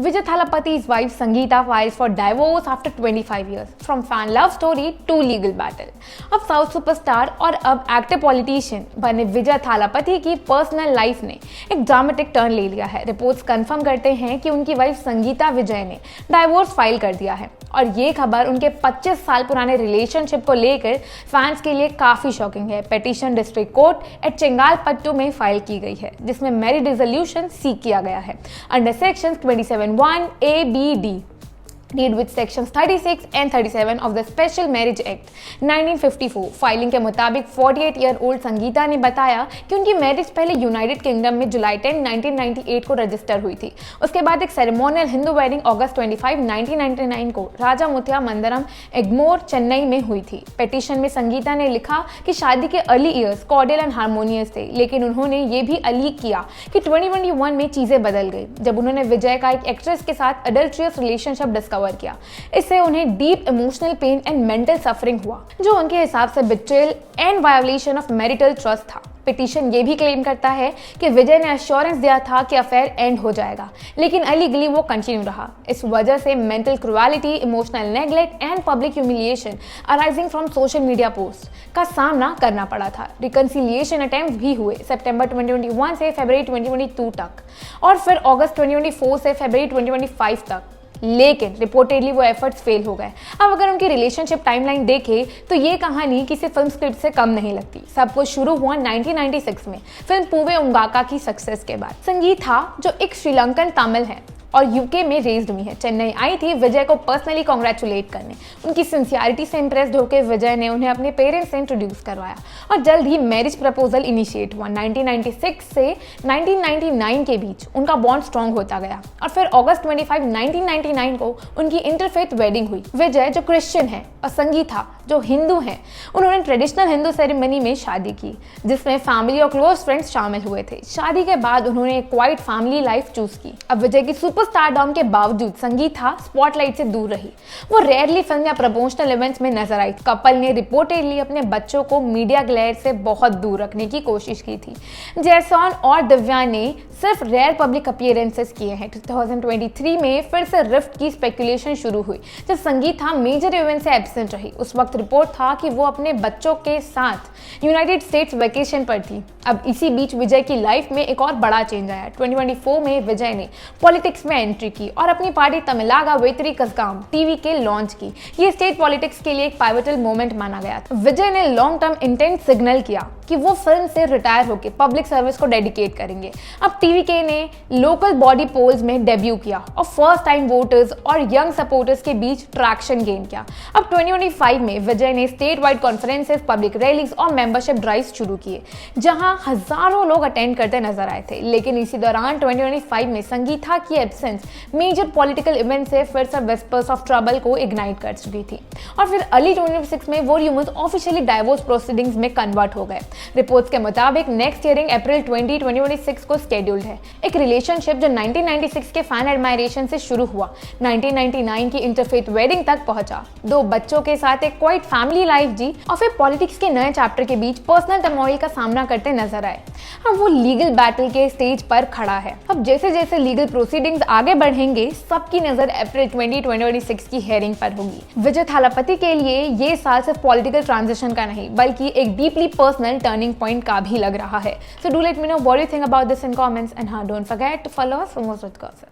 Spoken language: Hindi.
Vijay Thalapathi's wife Sangeeta files for divorce after 25 years. From fan love story to legal battle. अब साउथ सुपरस्टार और अब एक्टिव पॉलिटिशियन बने विजय थालापति की पर्सनल लाइफ ने एक ड्रामेटिक टर्न ले लिया है। रिपोर्ट्स कंफर्म करते हैं कि उनकी वाइफ संगीता विजय ने डाइवोर्स फाइल कर दिया है और ये खबर उनके 25 साल पुराने रिलेशनशिप को लेकर फैंस के लिए काफी शॉकिंग है। पिटीशन डिस्ट्रिक्ट कोर्ट एट चेंगालपट्टू में फाइल की गई है जिसमें मैरिज डिसोल्यूशन सीख किया गया है under section 27(1) A, B, D deal with sections 36 and 37 of the Special Marriage Act 1954। Filing के मुताबिक 48 ईयर ओल्ड संगीता ने बताया कि उनकी मैरिज पहले यूनाइटेड किंगडम में जुलाई 10, 1998 को रजिस्टर हुई थी। उसके बाद एक सेरेमोनियल हिंदू वेडिंग अगस्त 25, 1999 को राजा मुथिया मंदिरम एग्मोर चेन्नई में हुई थी। पिटीशन में संगीता ने लिखा कि शादी के early years cordial and harmonious थे, लेकिन उन्होंने ये भी अलीक किया कि 2021 में चीजें बदल गई जब उन्होंने विजय का एक एक्ट्रेस के साथ अडल्ट्रियस रिलेशनशिप डिस्कवर किया। इससे उन्हें deep emotional pain and mental suffering हुआ जो उनके हिसाब से betrayal and violation of marital trust था। पिटीशन ये भी क्लेम करता है कि विजय ने एश्योरेंस दिया था कि अफेयर एंड हो जाएगा, लेकिन अलीगली वो कंटिन्यू रहा। इस वजह से mental cruelty, emotional neglect and public humiliation arising from social media post का सामना करना पड़ा था। रिकंसिलिएशन अटेम्प्ट भी हुए सितंबर 2021 से फरवरी 2022 तक और फिर अगस्त 2024 से फरवरी 2025 तक, लेकिन रिपोर्टेडली वो एफर्ट्स फेल हो गए। अब अगर उनकी रिलेशनशिप टाइमलाइन देखें तो ये कहानी किसी फिल्म स्क्रिप्ट से कम नहीं लगती। सब कुछ शुरू हुआ 1996 में फिल्म पूवे उंगाका की सक्सेस के बाद। संगीता जो एक श्रीलंकन तमिल है और यूके में रेज्ड हुई है, चेन्नई आई थी विजय को पर्सनली कॉन्ग्रेचुलेट करने। उनकी सिंसियरिटी से इंप्रेस्ड होकर विजय ने उन्हें अपने पेरेंट्स से इंट्रोड्यूस करवाया और जल्द ही मैरिज प्रपोजल इनिशिएट हुआ। 1996 से 1999 के बीच उनका बॉन्ड स्ट्रॉन्ग होता गया और फिर अगस्त 25, 1999 को उनकी इंटरफेथ वेडिंग हुई। विजय जो क्रिश्चियन है और संगीता जो हिंदू हैं, उन्होंने ट्रेडिशनल हिंदू सेरेमनी में शादी की जिसमें फैमिली और क्लोज फ्रेंड्स शामिल हुए थे। शादी के बाद उन्होंने एक क्वाइट फैमिली लाइफ चूज की। अब विजय की सुपरस्टारडम के बावजूद संगीता स्पॉटलाइट से दूर रही। वो रेयरली फिल्म या प्रमोशनल इवेंट्स में नजर आई। कपल ने रिपोर्टेडली अपने बच्चों को मीडिया ग्लेयर से बहुत दूर रखने की कोशिश की थी। जैसॉन और दिव्या ने सिर्फ रेयर पब्लिक अपीयरेंसेस किए हैं। 2023 में फिर से रिफ्ट की स्पेकुलेशन शुरू हुई जब संगीता मेजर इवेंट से एब्सेंट रही। उस वक्त रिपोर्ट था कि वो अपने बच्चों के साथ यूनाइटेड स्टेट्स वेकेशन पर थी। अब इसी बीच विजय की लाइफ में एक और बड़ा चेंज आया। 2024 में विजय ने पॉलिटिक्स में एंट्री की और अपनी पार्टी तमिलागा वेतरी कसगाम टीवी के लॉन्च की। ये स्टेट पॉलिटिक्स के लिए एक पाइवटल मोमेंट माना गया था। विजय ने लॉन्ग टर्म इंटेंट सिग्नल किया कि वो फिल्म से रिटायर होकर पब्लिक सर्विस को डेडिकेट करेंगे। अब टीवीके ने लोकल बॉडी पोल्स में डेब्यू किया और फर्स्ट टाइम वोटर्स और यंग सपोर्टर्स के बीच ट्रैक्शन गेन किया। अब 2025 में विजय ने state wide conferences, public rallies और मेंबरशिप ड्राइव्स शुरू किए जहां हजारों लोग अटेंड करते नजर आए थे। लेकिन इसी दौरान 2025 में संगीता की एब्सेंस मेजर पॉलिटिकल इवेंट से फिर से विस्पर्स ऑफ ट्रबल को इग्नाइट कर चुकी थी और फिर अर्ली 2026 में वो र्यूमर्स ऑफिशियली डाइवोर्स प्रोसीडिंग्स में कन्वर्ट हो गए। रिपोर्ट्स के मुताबिक नेक्स्ट हियरिंग अप्रैल 2026 को स्केड्यूल्ड है। एक रिलेशनशिप जो 1996 के फैन एडमायरेशन से शुरू हुआ 1999 की इंटरफेथ वेडिंग तक पहुंचा, 2 बच्चों के साथ एक क्वाइट फैमिली लाइफ जी और फिर पॉलिटिक्स के नए चैप्टर के बीच पर्सनल टर्मोइल का सामना करते नजर आए। अब वो लीगल बैटल के स्टेज पर खड़ा है। अब जैसे जैसे लीगल प्रोसीडिंग्स आगे बढ़ेंगे सबकी नजर अप्रैल 2026 की हियरिंग पर होगी। विजय थालापति के लिए ये साल सिर्फ पॉलिटिकल ट्रांजिशन का नहीं बल्कि एक डीपली पर्सनल टर्निंग पॉइंट का भी लग रहा है। So do let me know what you think about this in comments and don't forget to follow us for more such gossip.